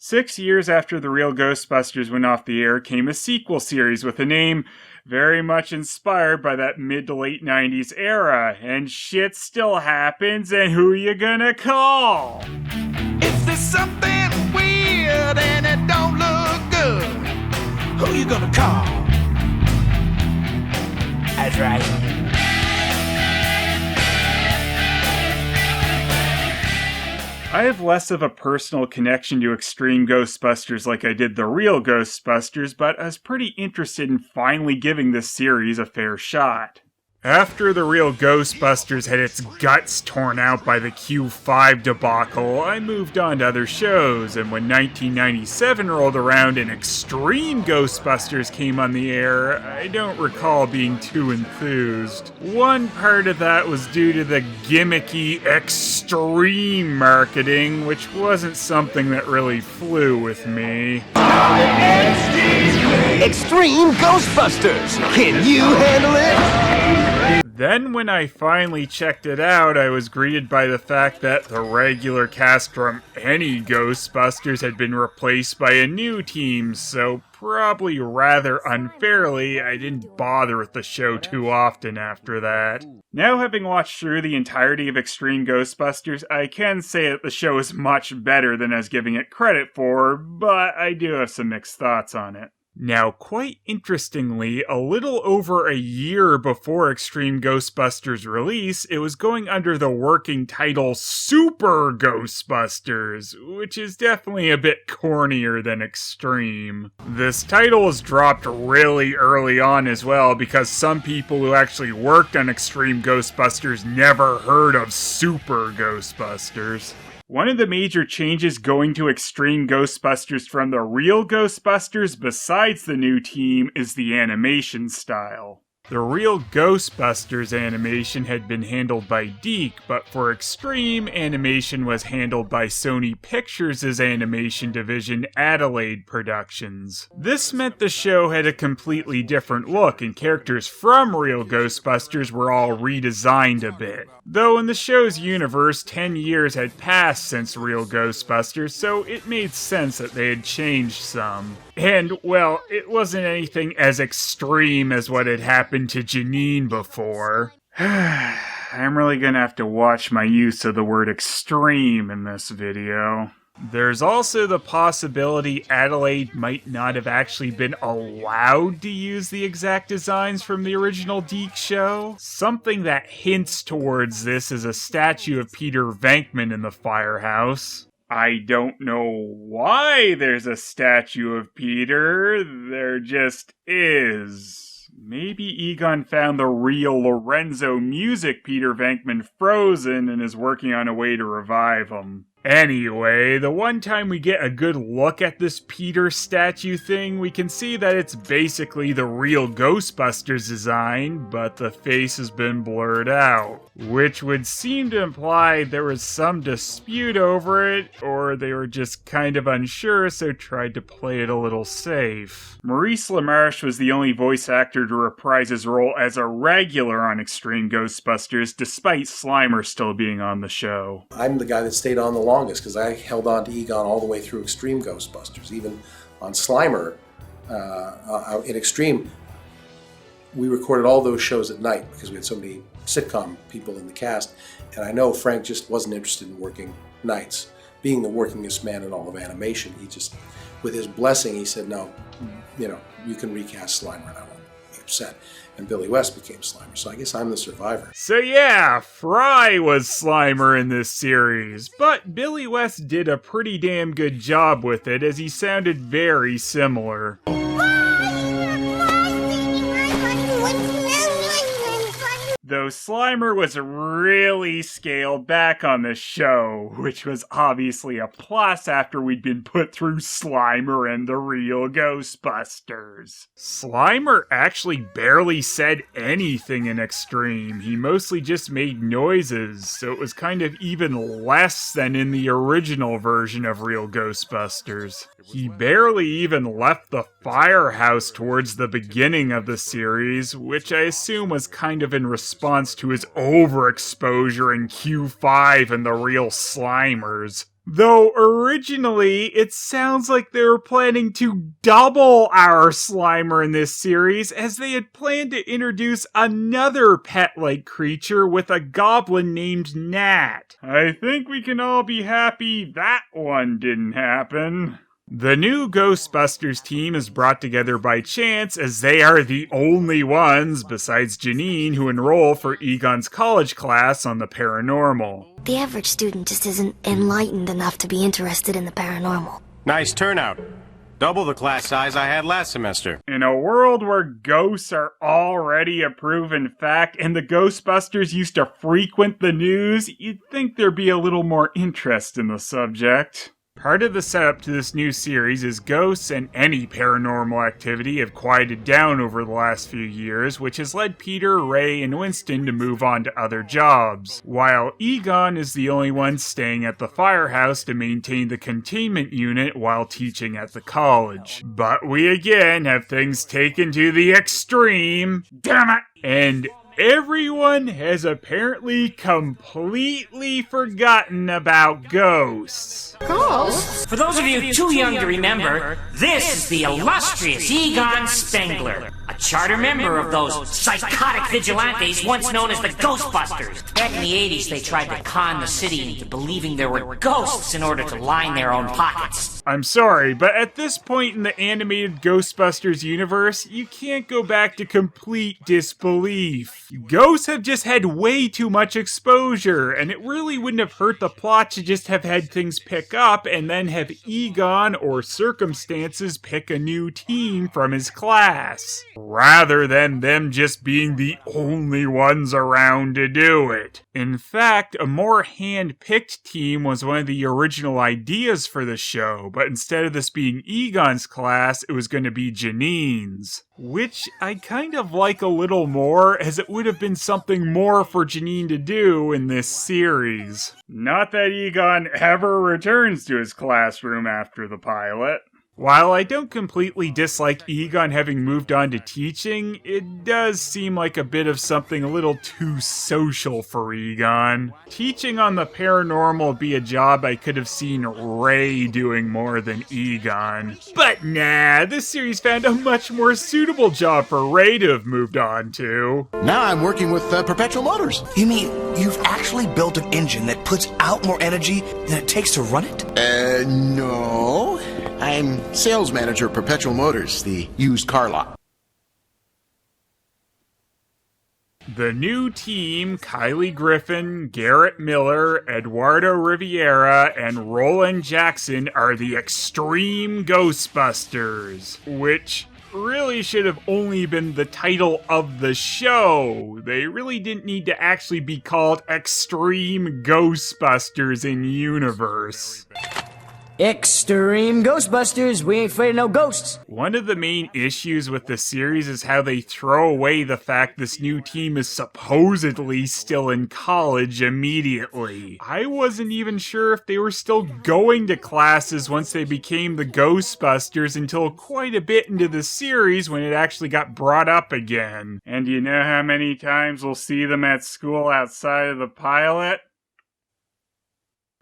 6 years after the Real Ghostbusters went off the air came a sequel series with a name very much inspired by that mid to late 90s era, and shit still happens, and who you gonna call? If there's something weird and it don't look good, who you gonna call? That's right. I have less of a personal connection to Extreme Ghostbusters like I did the Real Ghostbusters, but I was pretty interested in finally giving this series a fair shot. After the Real Ghostbusters had its guts torn out by the Q5 debacle, I moved on to other shows, and when 1997 rolled around and Extreme Ghostbusters came on the air, I don't recall being too enthused. One part of that was due to the gimmicky extreme marketing, which wasn't something that really flew with me. Extreme Ghostbusters! Can you handle it? Then when I finally checked it out, I was greeted by the fact that the regular cast from any Ghostbusters had been replaced by a new team, so probably rather unfairly, I didn't bother with the show too often after that. Now, having watched through the entirety of Extreme Ghostbusters, I can say that the show is much better than I was giving it credit for, but I do have some mixed thoughts on it. Now, quite interestingly, a little over a year before Extreme Ghostbusters' release, it was going under the working title Super Ghostbusters, which is definitely a bit cornier than Extreme. This title was dropped really early on as well, because some people who actually worked on Extreme Ghostbusters never heard of Super Ghostbusters. One of the major changes going to Extreme Ghostbusters from the Real Ghostbusters, besides the new team, is the animation style. The Real Ghostbusters animation had been handled by DiC, but for Extreme, animation was handled by Sony Pictures' animation division, Adelaide Productions. This meant the show had a completely different look, and characters from Real Ghostbusters were all redesigned a bit. Though in the show's universe, 10 years had passed since Real Ghostbusters, so it made sense that they had changed some. And, well, it wasn't anything as extreme as what had happened to Janine before. I'm really gonna have to watch my use of the word extreme in this video. There's also the possibility Adelaide might not have actually been allowed to use the exact designs from the original DiC show. Something that hints towards this is a statue of Peter Venkman in the firehouse. I don't know why there's a statue of Peter, there just is. Maybe Egon found the real Lorenzo Music Peter Venkman frozen and is working on a way to revive him. Anyway, the one time we get a good look at this Peter statue thing, we can see that it's basically the Real Ghostbusters design, but the face has been blurred out. Which would seem to imply there was some dispute over it, or they were just kind of unsure, so tried to play it a little safe. Maurice LaMarche was the only voice actor to reprise his role as a regular on Extreme Ghostbusters, despite Slimer still being on the show. I'm the guy that stayed on the longest, because I held on to Egon all the way through Extreme Ghostbusters. Even on Slimer, in Extreme, we recorded all those shows at night because we had so many sitcom people in the cast, and I know Frank just wasn't interested in working nights. Being the workingest man in all of animation, he just, with his blessing, he said, no, you can recast Slimer and I won't be upset. And Billy West became Slimer, so I guess I'm the survivor. So yeah, Fry was Slimer in this series, but Billy West did a pretty damn good job with it, as he sounded very similar. Though Slimer was really scaled back on the show, which was obviously a plus after we'd been put through Slimer and the Real Ghostbusters. Slimer actually barely said anything in Extreme. He mostly just made noises, so it was kind of even less than in the original version of Real Ghostbusters. He barely even left the firehouse towards the beginning of the series, which I assume was kind of in response to his overexposure in Q5 and the Real Slimers. Though originally, it sounds like they were planning to double our Slimer in this series, as they had planned to introduce another pet-like creature with a goblin named Nat. I think we can all be happy that one didn't happen. The new Ghostbusters team is brought together by chance, as they are the only ones, besides Janine, who enroll for Egon's college class on the paranormal. The average student just isn't enlightened enough to be interested in the paranormal. Nice turnout. Double the class size I had last semester. In a world where ghosts are already a proven fact and the Ghostbusters used to frequent the news, you'd think there'd be a little more interest in the subject. Part of the setup to this new series is ghosts and any paranormal activity have quieted down over the last few years, which has led Peter, Ray, and Winston to move on to other jobs, while Egon is the only one staying at the firehouse to maintain the containment unit while teaching at the college. But we again have things taken to the extreme. Damn it! And everyone has apparently completely forgotten about ghosts. For those of you too young to remember, this is the illustrious Egon Spengler, a charter member of those psychotic vigilantes once known as the Ghostbusters. Back in the 80s, they tried to con the city into believing there were ghosts in order to line their own pockets. I'm sorry, but at this point in the animated Ghostbusters universe, you can't go back to complete disbelief. Ghosts have just had way too much exposure, and it really wouldn't have hurt the plot to just have had things pick up and then have Egon or circumstances pick a new team from his class, rather than them just being the only ones around to do it. In fact, a more hand-picked team was one of the original ideas for the show, but instead of this being Egon's class, it was going to be Janine's. Which I kind of like a little more, as it would have been something more for Janine to do in this series. Not that Egon ever returns to his classroom after the pilot. While I don't completely dislike Egon having moved on to teaching, it does seem like a bit of something a little too social for Egon. Teaching on the paranormal would be a job I could have seen Ray doing more than Egon. But nah, this series found a much more suitable job for Ray to have moved on to. Now I'm working with Perpetual Motors. You mean you've actually built an engine that puts out more energy than it takes to run it? No. I'm sales manager at Perpetual Motors, the used car lot. The new team, Kylie Griffin, Garrett Miller, Eduardo Riviera, and Roland Jackson are the Extreme Ghostbusters, which really should have only been the title of the show. They really didn't need to actually be called Extreme Ghostbusters in universe. Extreme Ghostbusters, we ain't afraid of no ghosts. One of the main issues with the series is how they throw away the fact this new team is supposedly still in college immediately. I wasn't even sure if they were still going to classes once they became the Ghostbusters until quite a bit into the series when it actually got brought up again. And you know how many times we'll see them at school outside of the pilot?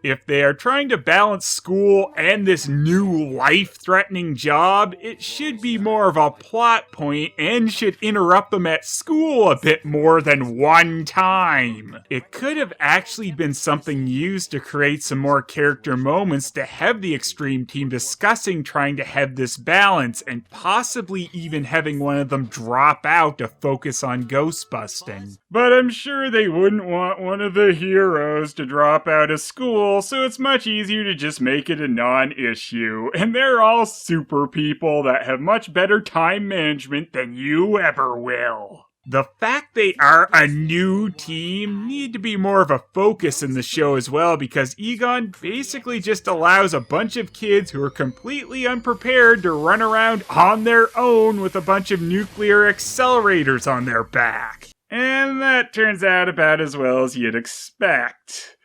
If they are trying to balance school and this new life-threatening job, it should be more of a plot point and should interrupt them at school a bit more than one time. It could have actually been something used to create some more character moments to have the Extreme team discussing trying to have this balance and possibly even having one of them drop out to focus on ghostbusting. But I'm sure they wouldn't want one of the heroes to drop out of school, so it's much easier to just make it a non-issue. And they're all super people that have much better time management than you ever will. The fact they are a new team need to be more of a focus in the show as well, because Egon basically just allows a bunch of kids who are completely unprepared to run around on their own with a bunch of nuclear accelerators on their back. And that turns out about as well as you'd expect.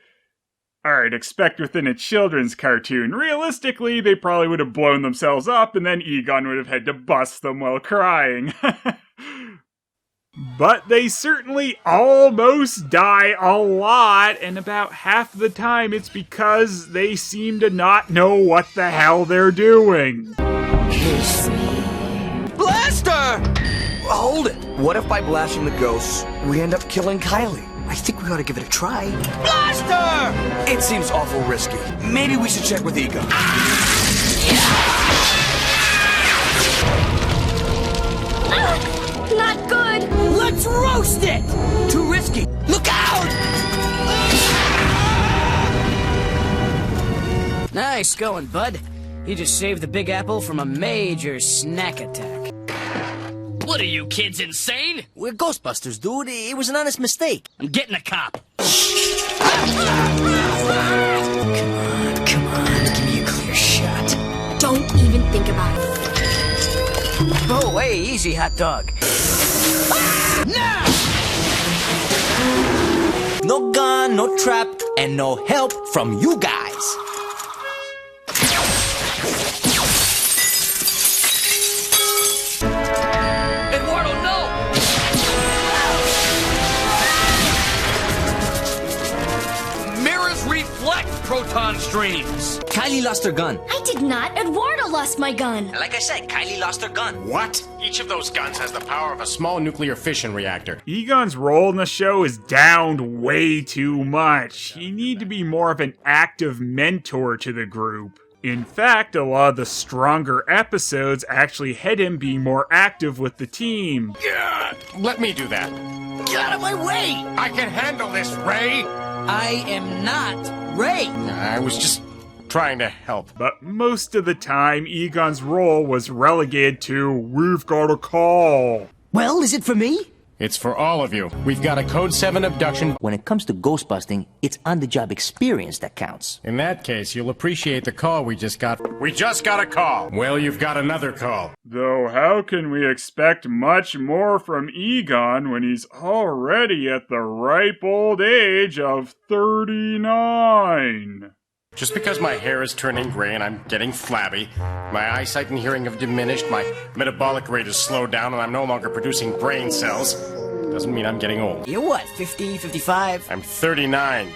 Alright, expect within a children's cartoon. Realistically, they probably would have blown themselves up and then Egon would have had to bust them while crying. But they certainly almost die a lot, and about half the time it's because they seem to not know what the hell they're doing. Kiss me. Blaster! Hold it. What if by blasting the ghosts, we end up killing Kylie? I think we ought to give it a try. Blaster! It seems awful risky. Maybe we should check with Egon. Not good! Let's roast it! Too risky. Look out! Nice going, bud. You just saved the Big Apple from a major snack attack. What are you kids, insane? We're Ghostbusters, dude. It was an honest mistake. I'm getting a cop. Come on, give me a clear shot. Don't even think about it. Oh, hey, easy, hot dog. No gun, no trap, and no help from you guys. Eduardo, no! Mirrors reflect proton streams. Kylie lost her gun. I did not. Eduardo lost my gun. Like I said, Kylie lost her gun. What? Each of those guns has the power of a small nuclear fission reactor. Egon's role in the show is downed way too much. He needs to be more of an active mentor to the group. In fact, a lot of the stronger episodes actually had him being more active with the team. Yeah, let me do that. Get out of my way! I can handle this, Ray! I am not Ray. I was just trying to help. But most of the time, Egon's role was relegated to, "We've got a call." Well, is it for me? It's for all of you. We've got a Code 7 abduction. When it comes to ghost busting, it's on-the-job experience that counts. In that case, you'll appreciate the call we just got. We just got a call. Well, you've got another call. Though how can we expect much more from Egon when he's already at the ripe old age of 39? Just because my hair is turning gray and I'm getting flabby, my eyesight and hearing have diminished, my metabolic rate has slowed down, and I'm no longer producing brain cells, doesn't mean I'm getting old. You're what, 50, 55? I'm 39.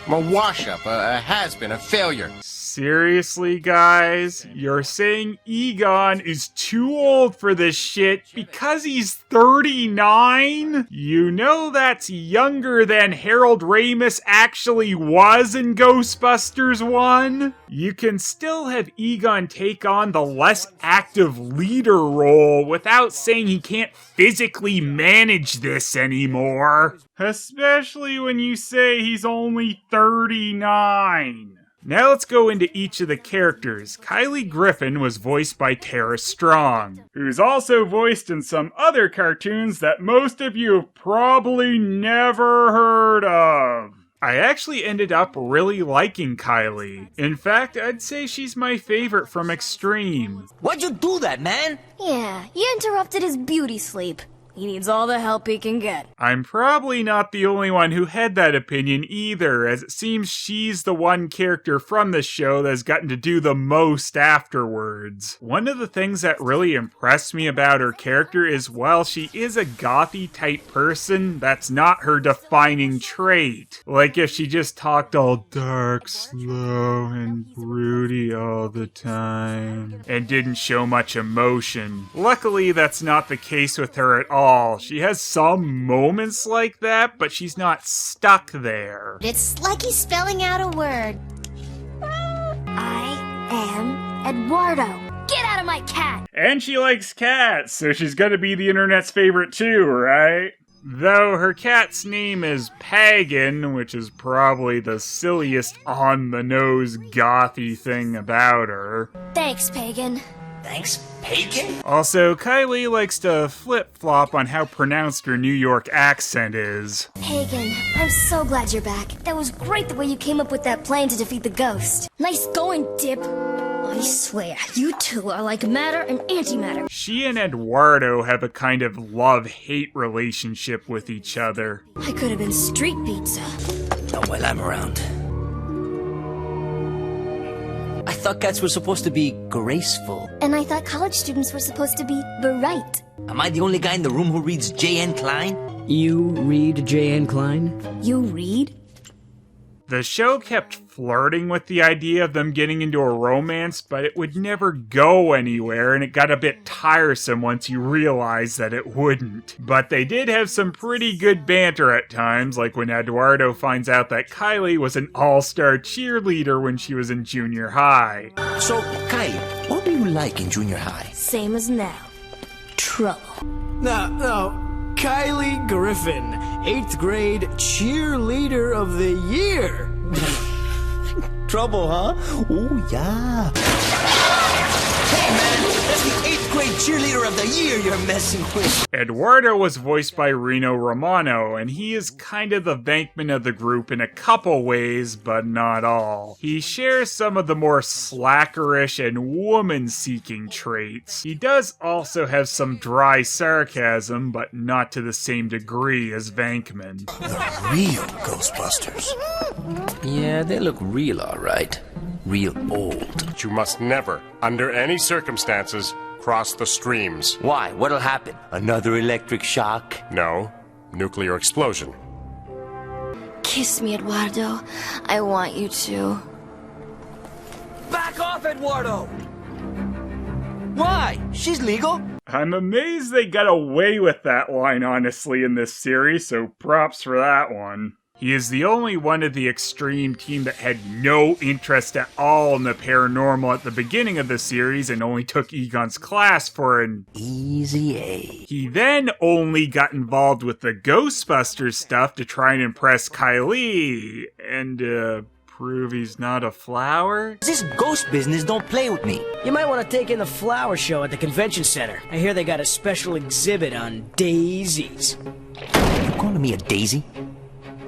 I'm a wash-up, a has-been, a failure. Seriously, guys? You're saying Egon is too old for this shit because he's 39? You know that's younger than Harold Ramis actually was in Ghostbusters 1? You can still have Egon take on the less active leader role without saying he can't physically manage this anymore. Especially when you say he's only 39. Now let's go into each of the characters. Kylie Griffin was voiced by Tara Strong, who's also voiced in some other cartoons that most of you have probably never heard of. I actually ended up really liking Kylie. In fact, I'd say she's my favorite from Extreme. Why'd you do that, man? Yeah, you interrupted his beauty sleep. He needs all the help he can get. I'm probably not the only one who had that opinion either, as it seems she's the one character from the show that's gotten to do the most afterwards. One of the things that really impressed me about her character is while she is a gothy type person, that's not her defining trait. Like if she just talked all dark, slow, and broody all the time, and didn't show much emotion. Luckily, that's not the case with her at all. She has some moments like that, but she's not stuck there. It's like he's spelling out a word. I am Eduardo. Get out of my cat! And she likes cats, so she's gonna be the internet's favorite too, right? Though her cat's name is Pagan, which is probably the silliest on-the-nose gothy thing about her. Thanks, Pagan. Thanks, Pagan? Also, Kylie likes to flip-flop on how pronounced her New York accent is. Pagan, I'm so glad you're back. That was great the way you came up with that plan to defeat the ghost. Nice going, Dip. I swear, you two are like matter and antimatter. She and Eduardo have a kind of love-hate relationship with each other. I could have been street pizza. Not while I'm around. I thought cats were supposed to be graceful. And I thought college students were supposed to be bright. Am I the only guy in the room who reads J.N. Klein? You read J.N. Klein? You read? The show kept flirting with the idea of them getting into a romance, but it would never go anywhere, and it got a bit tiresome once you realized that it wouldn't. But they did have some pretty good banter at times, like when Eduardo finds out that Kylie was an all-star cheerleader when she was in junior high. So, Kylie, what were you like in junior high? Same as now. Trouble. No. Kylie Griffin, 8th grade cheerleader of the year. Trouble, huh? Oh, yeah. Hey, man, that's the 8th grade cheerleader of the year you're messing with. Eduardo was voiced by Reno Romano, and he is kind of the Venkman of the group in a couple ways, but not all. He shares some of the more slackerish and woman-seeking traits. He does also have some dry sarcasm, but not to the same degree as Venkman. The real Ghostbusters. Yeah, they look real, all right. Real old. But you must never, under any circumstances, cross the streams. Why? What'll happen? Another electric shock? No, nuclear explosion. Kiss me, Eduardo. I want you to. Back off, Eduardo! Why? She's legal. I'm amazed they got away with that line, honestly, in this series, so props for that one. He is the only one of the Extreme team that had no interest at all in the paranormal at the beginning of the series and only took Egon's class for an easy A. He then only got involved with the Ghostbusters stuff to try and impress Kylie and prove he's not a flower. This ghost business don't play with me. You might want to take in the flower show at the convention center. I hear they got a special exhibit on daisies. You calling me a daisy?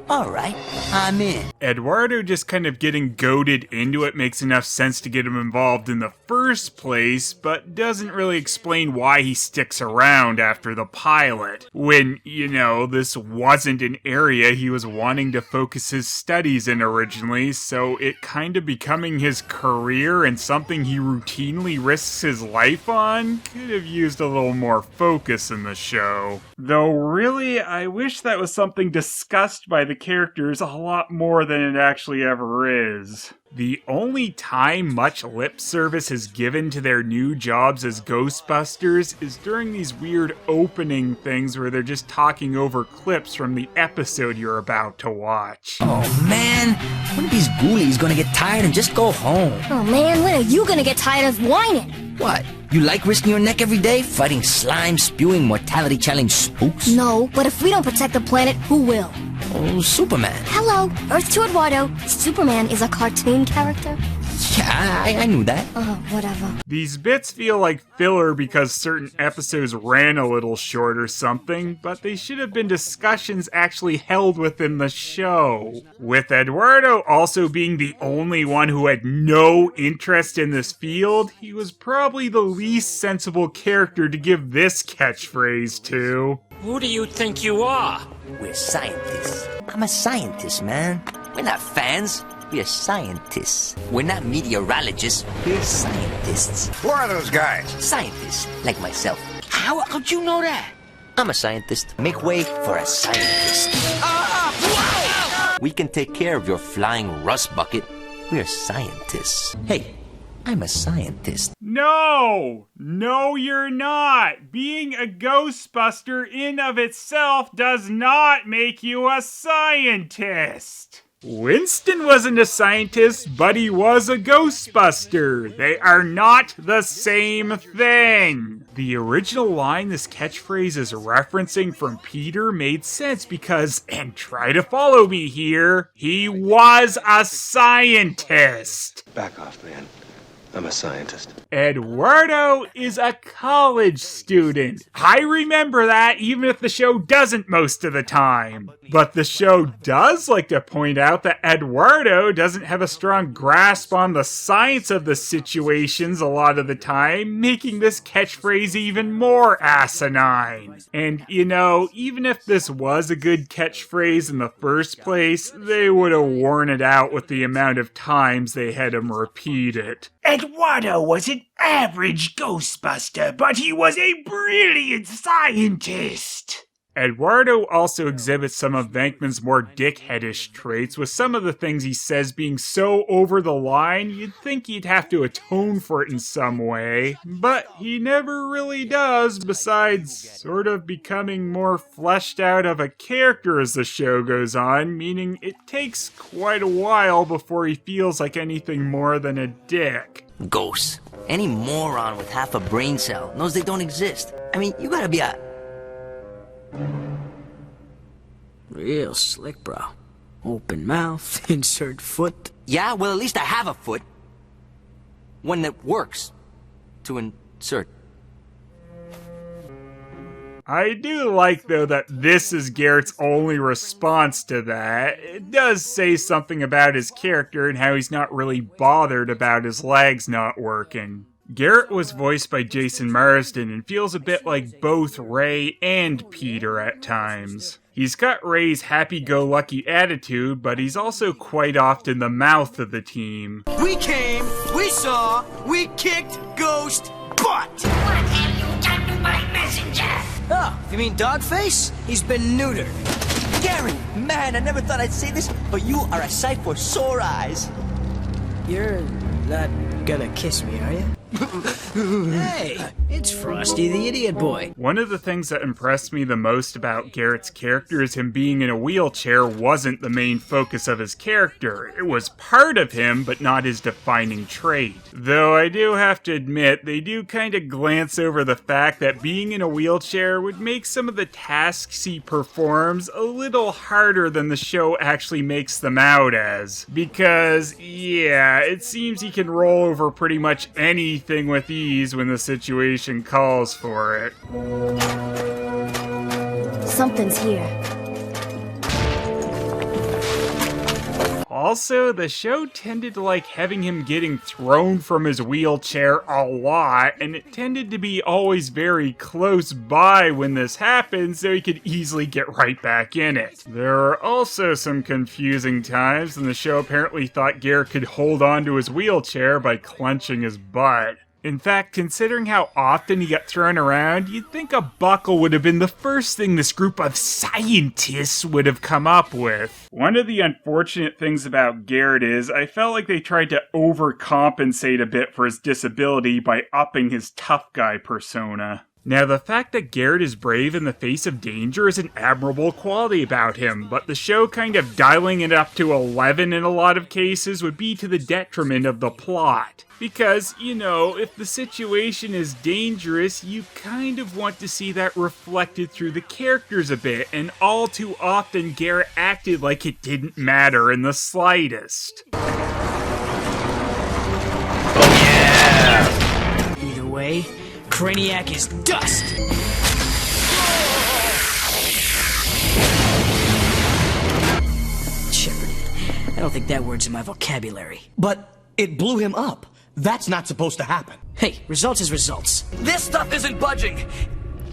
Alright, I'm in. Eduardo just kind of getting goaded into it makes enough sense to get him involved in the first place, but doesn't really explain why he sticks around after the pilot. When, this wasn't an area he was wanting to focus his studies in originally, so it kind of becoming his career and something he routinely risks his life on could have used a little more focus in the show. Though really, I wish that was something discussed by the characters a lot more than it actually ever is. The only time much lip service is given to their new jobs as Ghostbusters is during these weird opening things where they're just talking over clips from the episode you're about to watch. Oh man, one of these ghoulies gonna get tired and just go home. Oh man, when are you gonna get tired of whining? What? You like risking your neck every day, fighting slime, spewing mortality challenge spooks? No, but if we don't protect the planet, who will? Oh, Superman. Hello, Earth to Eduardo. Superman is a cartoon character. Yeah, I knew that. Whatever. These bits feel like filler because certain episodes ran a little short or something, but they should have been discussions actually held within the show. With Eduardo also being the only one who had no interest in this field, he was probably the least sensible character to give this catchphrase to. Who do you think you are? We're scientists. I'm a scientist, man. We're not fans. We're scientists. We're not meteorologists. We're scientists. Who are those guys? Scientists, like myself. How'd you know that? I'm a scientist. Make way for a scientist. We can take care of your flying rust bucket. We're scientists. Hey, I'm a scientist. No, you're not. Being a Ghostbuster in of itself does not make you a scientist. Winston wasn't a scientist, but he was a Ghostbuster. They are not the same thing. The original line this catchphrase is referencing from Peter made sense because, and try to follow me here, he was a scientist. Back off, man. I'm a scientist. Eduardo is a college student. I remember that, even if the show doesn't most of the time. But the show does like to point out that Eduardo doesn't have a strong grasp on the science of the situations a lot of the time, making this catchphrase even more asinine. And, you know, even if this was a good catchphrase in the first place, they would have worn it out with the amount of times they had him repeat it. Eduardo was an average Ghostbuster, but he was a brilliant scientist. Eduardo also exhibits some of Venkman's more dickheadish traits, with some of the things he says being so over the line, you'd think he'd have to atone for it in some way. But he never really does, besides sort of becoming more fleshed out of a character as the show goes on, meaning it takes quite a while before he feels like anything more than a dick. Ghosts. Any moron with half a brain cell knows they don't exist. I mean, you gotta be a... real slick, bro. Open mouth, insert foot. Yeah, well, at least I have a foot. One that works to insert. I do like, though, that this is Garrett's only response to that. It does say something about his character and how he's not really bothered about his legs not working. Garrett was voiced by Jason Marsden and feels a bit like both Ray and Peter at times. He's got Ray's happy-go-lucky attitude, but he's also quite often the mouth of the team. We came, we saw, we kicked Ghost butt! What have you done to my messenger? Oh, you mean Dogface? He's been neutered. Gary, man, I never thought I'd say this, but you are a sight for sore eyes. You're not gonna kiss me, are you? Hey, it's Frosty the Idiot Boy. One of the things that impressed me the most about Garrett's character is him being in a wheelchair wasn't the main focus of his character. It was part of him, but not his defining trait. Though I do have to admit, they do kind of glance over the fact that being in a wheelchair would make some of the tasks he performs a little harder than the show actually makes them out as. Because, yeah, it seems he can roll over pretty much anything with ease when the situation calls for it. Something's here. Also, the show tended to like having him getting thrown from his wheelchair a lot, and it tended to be always very close by when this happened, so he could easily get right back in it. There are also some confusing times when the show apparently thought Garrett could hold on to his wheelchair by clenching his butt. In fact, considering how often he got thrown around, you'd think a buckle would have been the first thing this group of scientists would have come up with. One of the unfortunate things about Garrett is, I felt like they tried to overcompensate a bit for his disability by upping his tough guy persona. Now, the fact that Garrett is brave in the face of danger is an admirable quality about him, but the show kind of dialing it up to 11 in a lot of cases would be to the detriment of the plot. Because, you know, if the situation is dangerous, you kind of want to see that reflected through the characters a bit, and all too often Garrett acted like it didn't matter in the slightest. Either way, Craniac is dust! Shepard, I don't think that word's in my vocabulary. But it blew him up. That's not supposed to happen. Hey, results is results. This stuff isn't budging.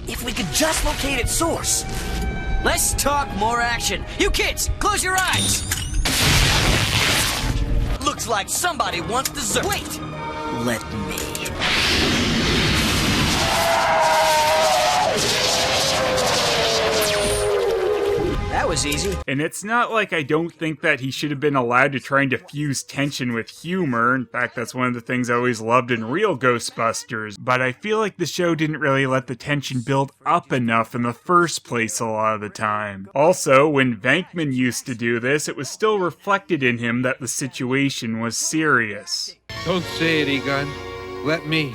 If we could just locate its source. Less talk, more action. You kids, close your eyes! Looks like somebody wants dessert. Wait! Let me. That was easy. And it's not like I don't think that he should have been allowed to try and diffuse tension with humor. In fact, that's one of the things I always loved in Real Ghostbusters. But I feel like the show didn't really let the tension build up enough in the first place a lot of the time. Also, when Venkman used to do this, it was still reflected in him that the situation was serious. Don't say it, Egon. Let me.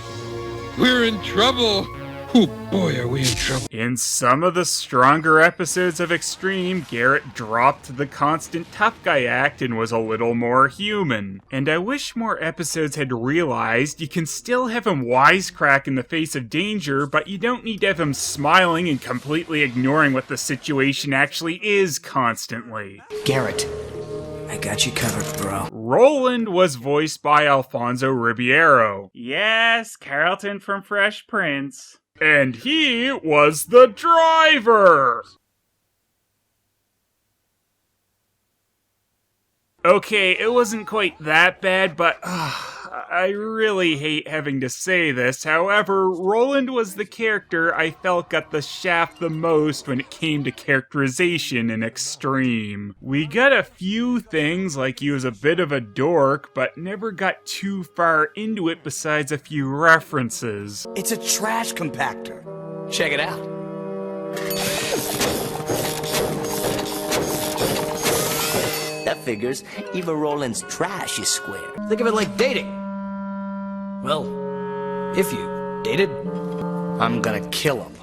We're in trouble. Oh boy, are we in trouble. In some of the stronger episodes of Extreme, Garrett dropped the constant tough guy act and was a little more human. And I wish more episodes had realized you can still have him wisecrack in the face of danger, but you don't need to have him smiling and completely ignoring what the situation actually is constantly. Garrett, I got you covered, bro. Roland was voiced by Alfonso Ribeiro. Yes, Carlton from Fresh Prince. And he was the driver! Okay, it wasn't quite that bad, but I really hate having to say this. However, Roland was the character I felt got the shaft the most when it came to characterization in Extreme. We got a few things, like he was a bit of a dork, but never got too far into it besides a few references. It's a trash compactor. Check it out. That figures. Even Roland's trash is square. Think of it like dating. Well, if you dated, I'm gonna kill him.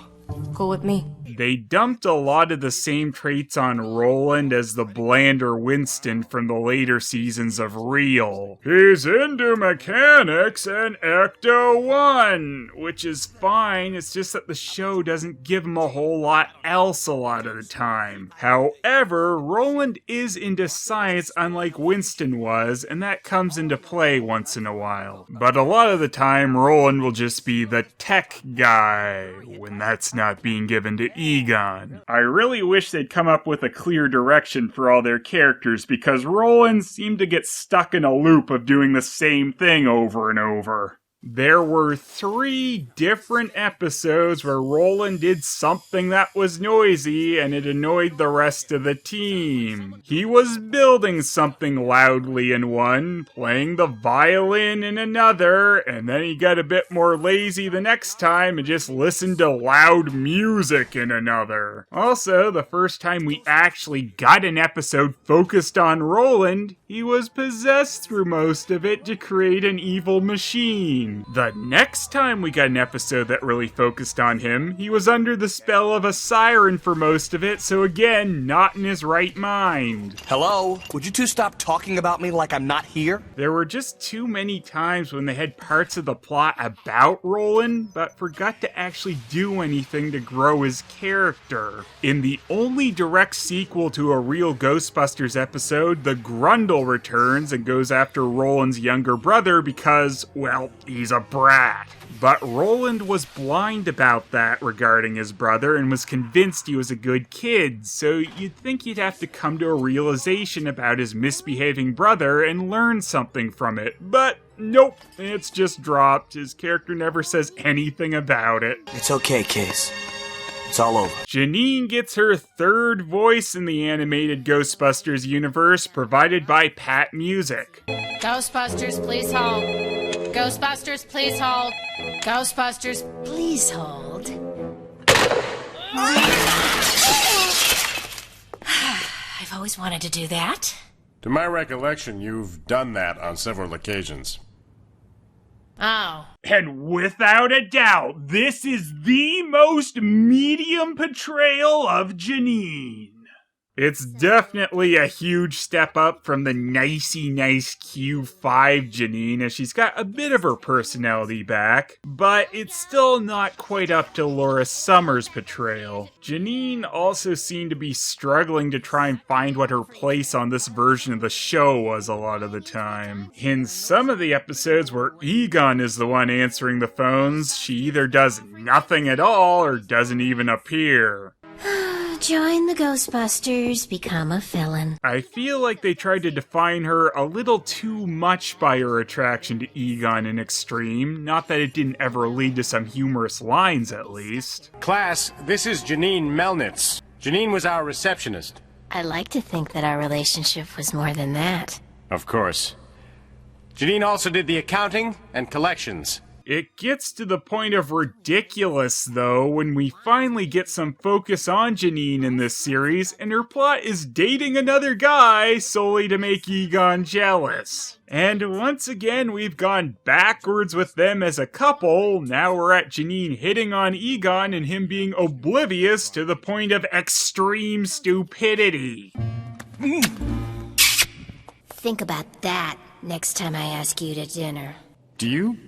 Go with me. They dumped a lot of the same traits on Roland as the blander Winston from the later seasons of Real. He's into mechanics and Ecto-1, which is fine, it's just that the show doesn't give him a whole lot else a lot of the time. However, Roland is into science unlike Winston was, and that comes into play once in a while. But a lot of the time, Roland will just be the tech guy, when that's not being given to Egon. I really wish they'd come up with a clear direction for all their characters, because Roland seemed to get stuck in a loop of doing the same thing over and over. There were 3 different episodes where Roland did something that was noisy and it annoyed the rest of the team. He was building something loudly in one, playing the violin in another, and then he got a bit more lazy the next time and just listened to loud music in another. Also, the first time we actually got an episode focused on Roland, he was possessed through most of it to create an evil machine. The next time we got an episode that really focused on him, he was under the spell of a siren for most of it, so again, not in his right mind. Hello? Would you two stop talking about me like I'm not here? There were just too many times when they had parts of the plot about Roland, but forgot to actually do anything to grow his character. In the only direct sequel to a Real Ghostbusters episode, the Grundle returns and goes after Roland's younger brother because, well, he's a brat. But Roland was blind about that regarding his brother and was convinced he was a good kid, so you'd think he'd have to come to a realization about his misbehaving brother and learn something from it. But nope, it's just dropped. His character never says anything about it. It's okay, kids. It's all over. Janine gets her 3rd voice in the animated Ghostbusters universe, provided by Pat Music. Ghostbusters, please hold. Ghostbusters, please hold. Ghostbusters, please hold. I've always wanted to do that. To my recollection, you've done that on several occasions. Oh. And without a doubt, this is the most medium portrayal of Janine. It's definitely a huge step up from the nicey nice Q5 Janine, as she's got a bit of her personality back, but it's still not quite up to Laura Summers' portrayal. Janine also seemed to be struggling to try and find what her place on this version of the show was a lot of the time. In some of the episodes where Egon is the one answering the phones, she either does nothing at all or doesn't even appear. Join the Ghostbusters, become a villain. I feel like they tried to define her a little too much by her attraction to Egon in Extreme, not that it didn't ever lead to some humorous lines at least. Class, this is Janine Melnitz. Janine was our receptionist. I like to think that our relationship was more than that. Of course. Janine also did the accounting and collections. It gets to the point of ridiculous, though, when we finally get some focus on Janine in this series, and her plot is dating another guy solely to make Egon jealous. And once again, we've gone backwards with them as a couple. Now we're at Janine hitting on Egon and him being oblivious to the point of extreme stupidity. Think about that next time I ask you to dinner. Do you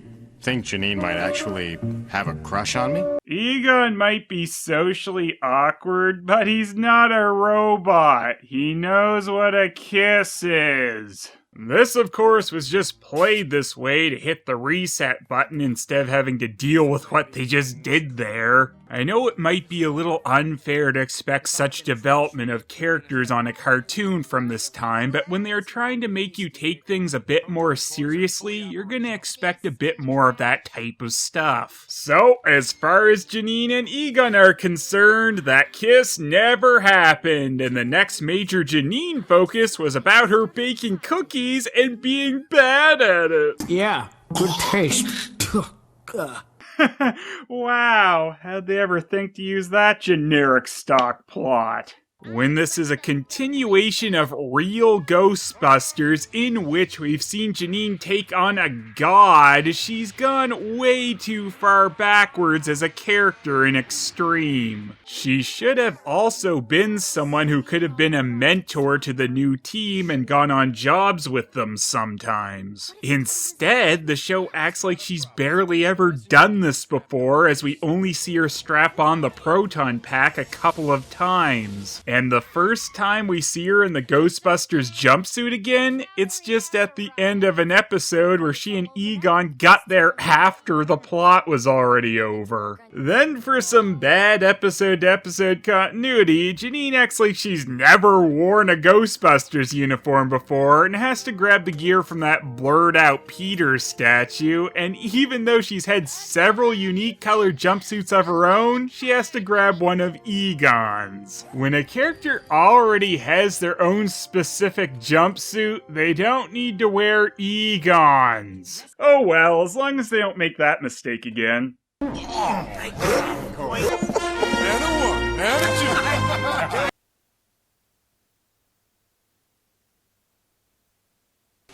think Janine might actually have a crush on me? Egon might be socially awkward, but he's not a robot. He knows what a kiss is. This, of course, was just played this way to hit the reset button instead of having to deal with what they just did there. I know it might be a little unfair to expect such development of characters on a cartoon from this time, but when they're trying to make you take things a bit more seriously, you're gonna expect a bit more of that type of stuff. So, as far as Janine and Egon are concerned, that kiss never happened, and the next major Janine focus was about her baking cookies and being bad at it. Yeah, good taste. Wow, how'd they ever think to use that generic stock plot? When this is a continuation of Real Ghostbusters, in which we've seen Janine take on a god, she's gone way too far backwards as a character in Extreme. She should have also been someone who could have been a mentor to the new team and gone on jobs with them sometimes. Instead, the show acts like she's barely ever done this before, as we only see her strap on the proton pack a couple of times. And the first time we see her in the Ghostbusters jumpsuit again, it's just at the end of an episode where she and Egon got there after the plot was already over. Then for some bad episode-to-episode continuity, Janine acts like she's never worn a Ghostbusters uniform before and has to grab the gear from that blurred-out Peter statue, and even though she's had several unique colored jumpsuits of her own, she has to grab one of Egon's. When a character already has their own specific jumpsuit, they don't need to wear Egon's. Oh well, as long as they don't make that mistake again.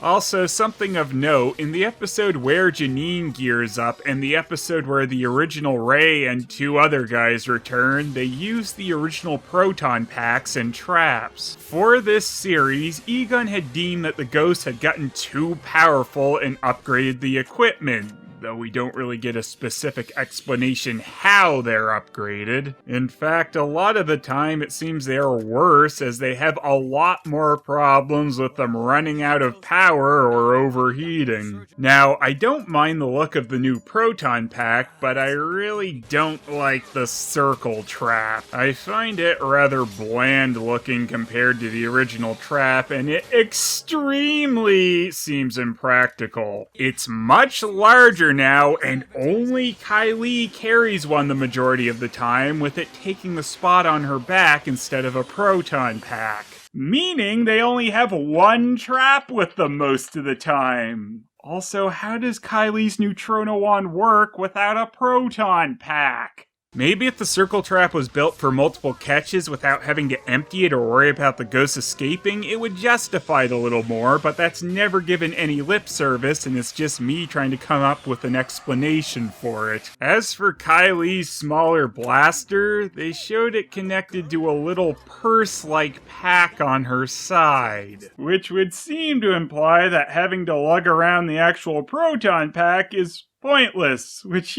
Also, something of note, in the episode where Janine gears up and the episode where the original Ray and two other guys return, they use the original proton packs and traps. For this series, Egon had deemed that the ghosts had gotten too powerful and upgraded the equipment, though we don't really get a specific explanation how they're upgraded. In fact, a lot of the time it seems they are worse, as they have a lot more problems with them running out of power or overheating. Now, I don't mind the look of the new proton pack, but I really don't like the circle trap. I find it rather bland looking compared to the original trap, and it extremely seems impractical. It's much larger now, and only Kylie carries one the majority of the time, with it taking the spot on her back instead of a proton pack. Meaning they only have one trap with them most of the time. Also, how does Kylie's neutrino wand work without a proton pack? Maybe if the circle trap was built for multiple catches without having to empty it or worry about the ghost escaping, it would justify it a little more, but that's never given any lip service, and it's just me trying to come up with an explanation for it. As for Kylie's smaller blaster, they showed it connected to a little purse-like pack on her side, which would seem to imply that having to lug around the actual proton pack is pointless, which,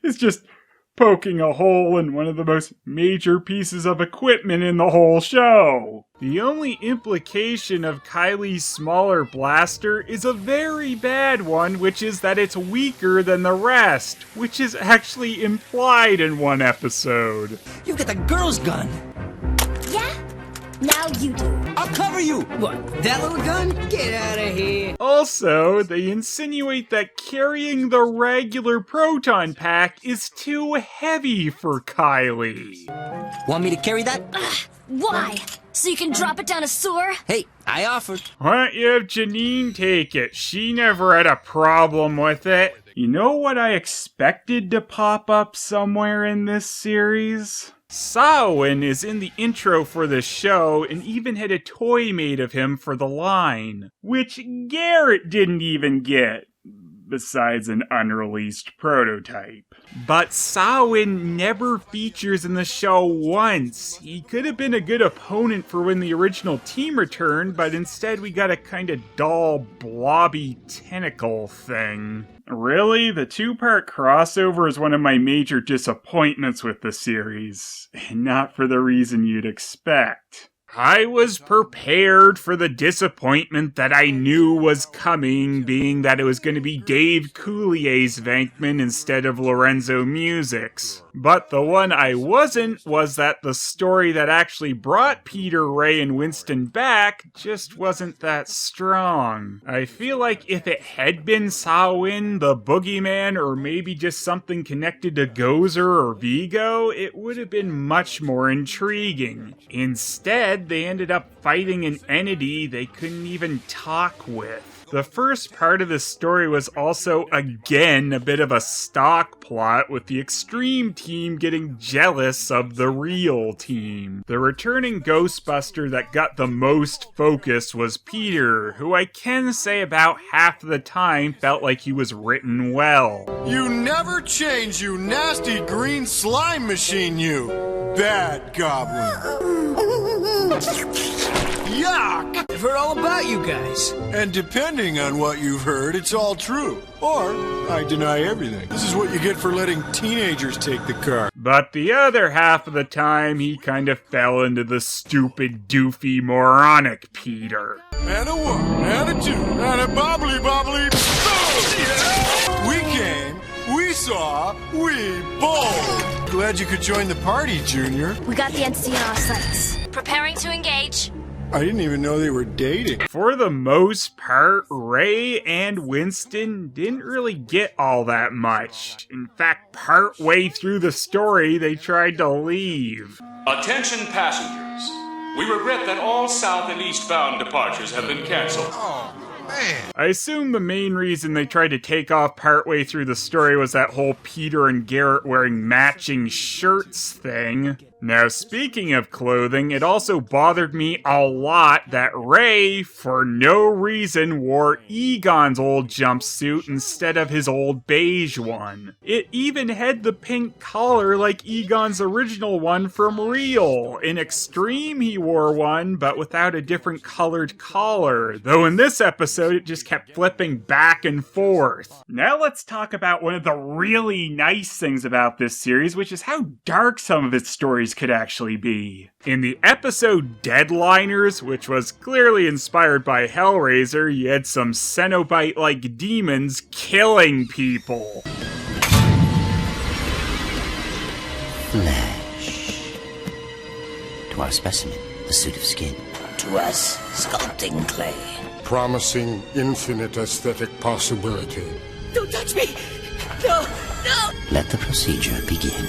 is just poking a hole in one of the most major pieces of equipment in the whole show. The only implication of Kylie's smaller blaster is a very bad one, which is that it's weaker than the rest, which is actually implied in one episode. You get the girl's gun. Yeah? Now you do. I'll cover you. What, that little gun? Get out of here. Also, they insinuate that carrying the regular proton pack is too heavy for Kylie. Want me to carry that? Why? So you can drop it down a sewer? Hey, I offered. Why don't you have Janine take it? She never had a problem with it. You know what I expected to pop up somewhere in this series? Samhain is in the intro for the show and even had a toy made of him for the line, which Garrett didn't even get, besides an unreleased prototype. But Samhain never features in the show once. He could have been a good opponent for when the original team returned, but instead we got a kinda dull, blobby tentacle thing. Really? The two-part crossover is one of my major disappointments with the series, and not for the reason you'd expect. I was prepared for the disappointment that I knew was coming, being that it was going to be Dave Coulier's Venkman instead of Lorenzo Music's. But the one I wasn't was that the story that actually brought Peter, Ray, and Winston back just wasn't that strong. I feel like if it had been Samhain, the Boogeyman, or maybe just something connected to Gozer or Vigo, it would have been much more intriguing. Instead, they ended up fighting an entity they couldn't even talk with. The first part of the story was also, again, a bit of a stock plot, with the Extreme team getting jealous of the Real team. The returning Ghostbuster that got the most focus was Peter, who I can say about half the time felt like he was written well. You never change, you nasty green slime machine, you bad goblin. Yuck! I've heard all about you guys. And depending on what you've heard, it's all true. Or, I deny everything. This is what you get for letting teenagers take the car. But the other half of the time, he kind of fell into the stupid, doofy, moronic Peter. And a one, and a two, and a bobbly bobbly boom! Yeah! We came, we saw, we bowled. Glad you could join the party, Junior. We got the entity in our sights. Preparing to engage. I didn't even know they were dating. For the most part, Ray and Winston didn't really get all that much. In fact, part way through the story, they tried to leave. Attention passengers. We regret that all south and eastbound departures have been canceled. Oh, man. I assume the main reason they tried to take off partway through the story was that whole Peter and Garrett wearing matching shirts thing. Now, speaking of clothing, it also bothered me a lot that Ray, for no reason, wore Egon's old jumpsuit instead of his old beige one. It even had the pink collar like Egon's original one from Real. In Extreme, he wore one, but without a different colored collar, though in this episode, it just kept flipping back and forth. Now let's talk about one of the really nice things about this series, which is how dark some of its stories could actually be. In the episode Deadliners, which was clearly inspired by Hellraiser, you had some Cenobite-like demons killing people. Flesh. To our specimen, a suit of skin. To us, sculpting clay. Promising infinite aesthetic possibility. Don't touch me! No! No! Let the procedure begin.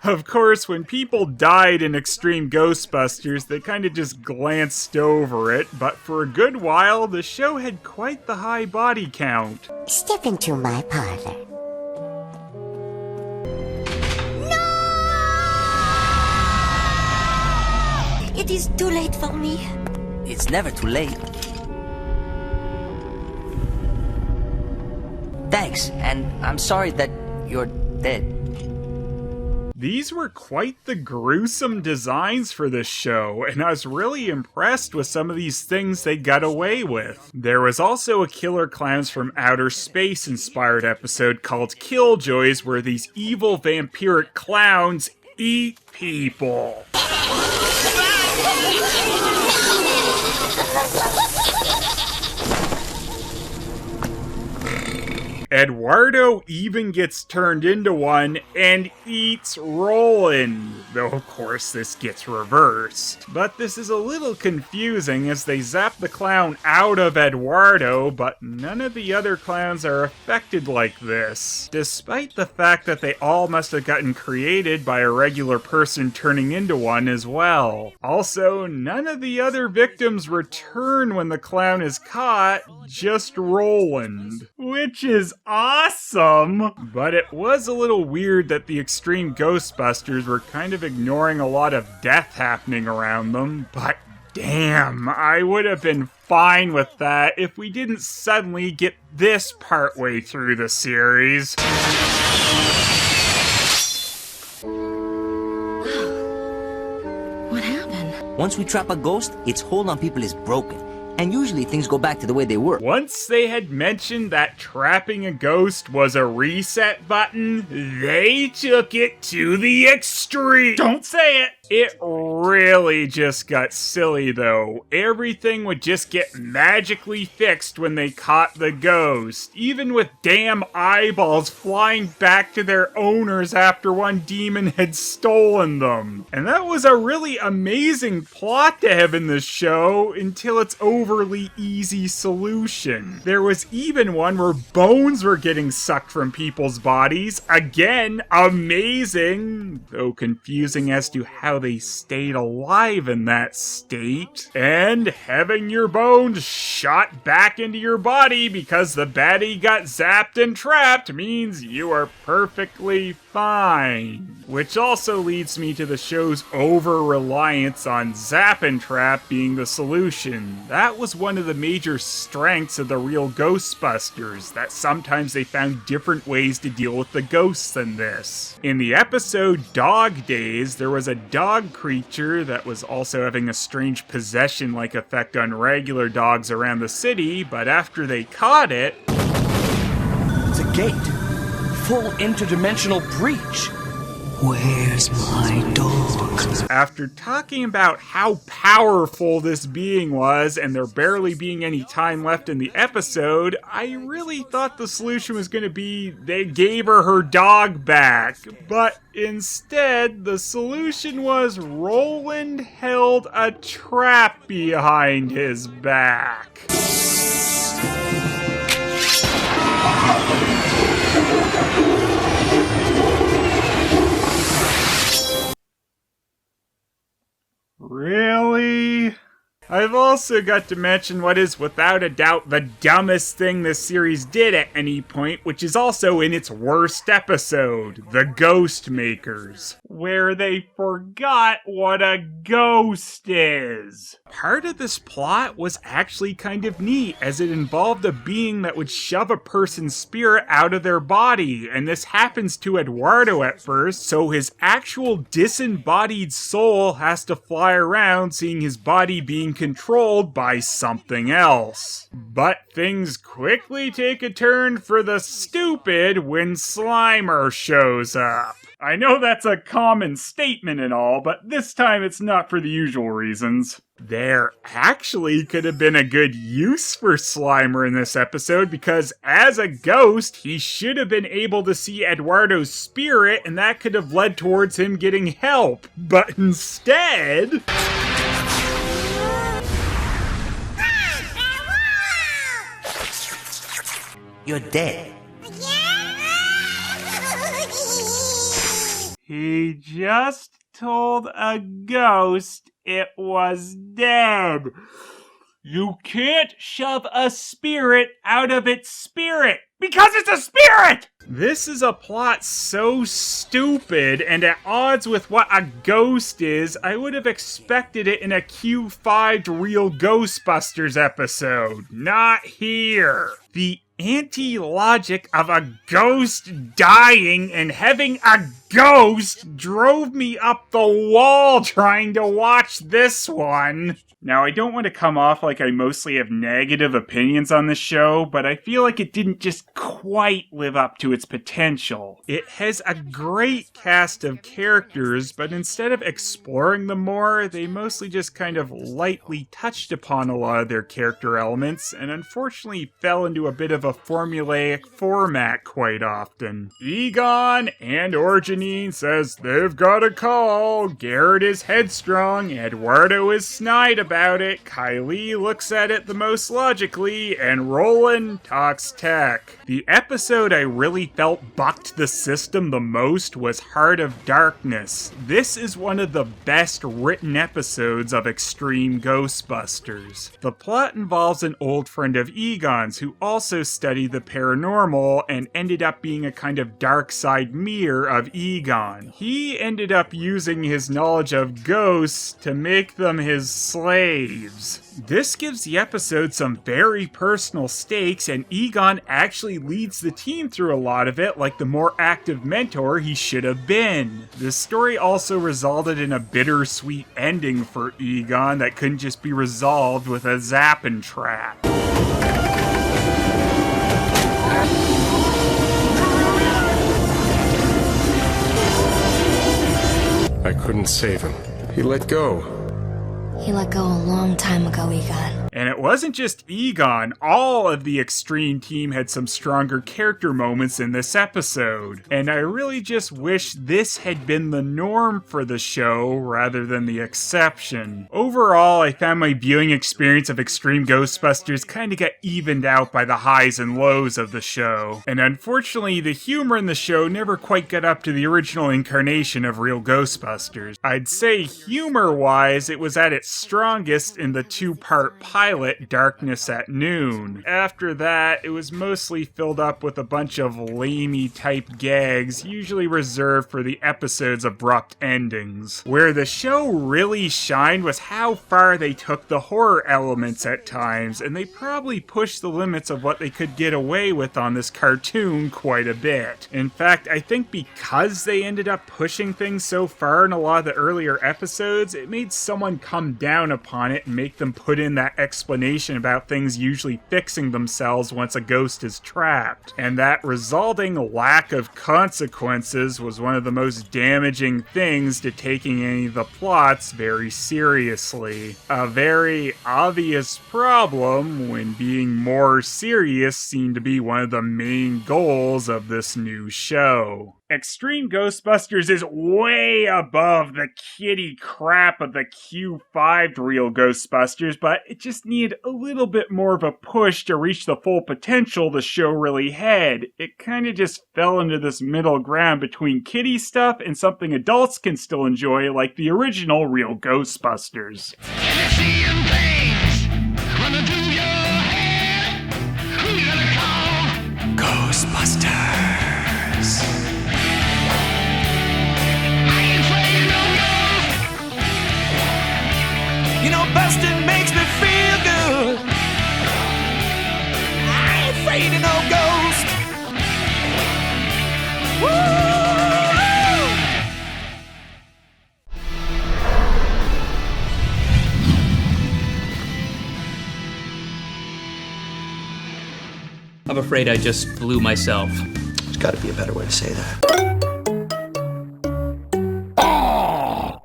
Of course, when people died in Extreme Ghostbusters, they kind of just glanced over it, but for a good while, the show had quite the high body count. Step into my parlor. No! It is too late for me. It's never too late. Thanks, and I'm sorry that you're dead. These were quite the gruesome designs for this show, and I was really impressed with some of these things they got away with. There was also a Killer Clowns from Outer Space inspired episode called Killjoys, where these evil vampiric clowns eat people. Eduardo even gets turned into one and eats Roland, though of course this gets reversed. But this is a little confusing as they zap the clown out of Eduardo, but none of the other clowns are affected like this, despite the fact that they all must have gotten created by a regular person turning into one as well. Also, none of the other victims return when the clown is caught, just Roland, which is awesome. But it was a little weird that the Extreme Ghostbusters were kind of ignoring a lot of death happening around them, but damn, I would have been fine with that if we didn't suddenly get this partway through the series. What happened? Once we trap a ghost, its hold on people is broken. And usually things go back to the way they were. Once they had mentioned that trapping a ghost was a reset button, they took it to the extreme. Don't say it! It really just got silly though. Everything would just get magically fixed when they caught the ghost, even with damn eyeballs flying back to their owners after one demon had stolen them. And that was a really amazing plot to have in this show until its overly easy solution. There was even one where bones were getting sucked from people's bodies. Again, amazing, though confusing as to how they stayed alive in that state. And having your bones shot back into your body because the baddie got zapped and trapped means you are perfectly fine. Which also leads me to the show's over-reliance on zap and trap being the solution. That was one of the major strengths of the Real Ghostbusters, that sometimes they found different ways to deal with the ghosts than this. In the episode Dog Days, there was a dog creature that was also having a strange possession-like effect on regular dogs around the city, but after they caught it... It's a gate. Full interdimensional breach. Where's my dog? After talking about how powerful this being was and there barely being any time left in the episode, I really thought the solution was going to be they gave her dog back. But instead, the solution was Roland held a trap behind his back. Really? I've also got to mention what is without a doubt the dumbest thing this series did at any point, which is also in its worst episode, The Ghost Makers, where they forgot what a ghost is. Part of this plot was actually kind of neat, as it involved a being that would shove a person's spirit out of their body, and this happens to Eduardo at first, so his actual disembodied soul has to fly around seeing his body being controlled by something else. But things quickly take a turn for the stupid when Slimer shows up. I know that's a common statement and all, but this time it's not for the usual reasons. There actually could have been a good use for Slimer in this episode, because as a ghost, he should have been able to see Eduardo's spirit, and that could have led towards him getting help. But instead... You're dead. He just told a ghost it was dead. You can't shove a spirit out of its spirit, because it's a spirit! This is a plot so stupid and at odds with what a ghost is, I would have expected it in a Q5 Real Ghostbusters episode. Not here. The anti-logic of a ghost dying and having a ghost drove me up the wall trying to watch this one. Now, I don't want to come off like I mostly have negative opinions on this show, but I feel like it didn't just quite live up to its potential. It has a great cast of characters, but instead of exploring them more, they mostly just kind of lightly touched upon a lot of their character elements, and unfortunately fell into a bit of a formulaic format quite often. Egon and/or Janine says they've got a call, Garrett is headstrong, Eduardo is snide about it, Kylie looks at it the most logically, and Roland talks tech. The episode I really felt bucked the system the most was Heart of Darkness. This is one of the best written episodes of Extreme Ghostbusters. The plot involves an old friend of Egon's who also studied the paranormal and ended up being a kind of dark side mirror of Egon. He ended up using his knowledge of ghosts to make them his slaves. This gives the episode some very personal stakes, and Egon actually leads the team through a lot of it like the more active mentor he should have been. This story also resulted in a bittersweet ending for Egon that couldn't just be resolved with a zappin' trap. I couldn't save him. He let go. He let go a long time ago, Egon. And it wasn't just Egon, all of the Extreme team had some stronger character moments in this episode. And I really just wish this had been the norm for the show rather than the exception. Overall, I found my viewing experience of Extreme Ghostbusters kinda got evened out by the highs and lows of the show. And unfortunately, the humor in the show never quite got up to the original incarnation of Real Ghostbusters. I'd say humor-wise, it was at its strongest in the two-part pilot, Darkness at Noon. After that, it was mostly filled up with a bunch of lamey type gags, usually reserved for the episode's abrupt endings. Where the show really shined was how far they took the horror elements at times, and they probably pushed the limits of what they could get away with on this cartoon quite a bit. In fact, I think because they ended up pushing things so far in a lot of the earlier episodes, it made someone come down upon it and make them put in that explanation about things usually fixing themselves once a ghost is trapped. And that resulting lack of consequences was one of the most damaging things to taking any of the plots very seriously. A very obvious problem when being more serious seemed to be one of the main goals of this new show. Extreme Ghostbusters is way above the kiddie crap of the Q5 Real Ghostbusters, but it just needed a little bit more of a push to reach the full potential the show really had. It kind of just fell into this middle ground between kiddie stuff and something adults can still enjoy, like the original Real Ghostbusters. Ghostbusters. You know, busting makes me feel good. I ain't afraid of no ghost. Woo! I'm afraid I just blew myself. There's got to be a better way to say that.